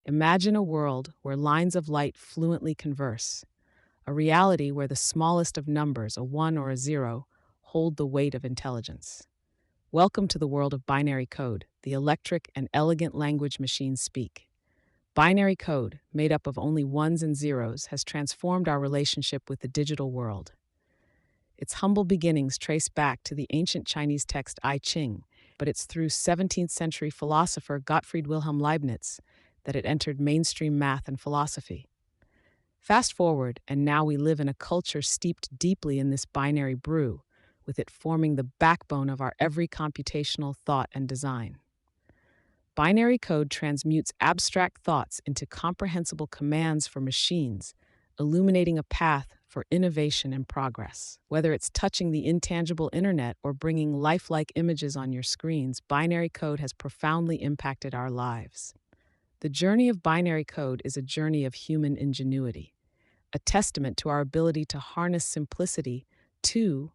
Imagine a world where lines of light fluently converse, a reality where the smallest of numbers, a 1 or a 0, hold the weight of intelligence. Welcome to the world of binary code, the electric and elegant language machines speak. Binary code, made up of only ones and zeros, has transformed our relationship with the digital world. Its humble beginnings trace back to the ancient Chinese text I Ching, but it's through 17th century philosopher Gottfried Wilhelm Leibniz that it entered mainstream math and philosophy. Fast forward, and now we live in a culture steeped deeply in this binary brew, with it forming the backbone of our every computational thought and design. Binary code transmutes abstract thoughts into comprehensible commands for machines, illuminating a path for innovation and progress. Whether it's touching the intangible internet or bringing lifelike images on your screens, binary code has profoundly impacted our lives. The journey of binary code is a journey of human ingenuity, a testament to our ability to harness simplicity to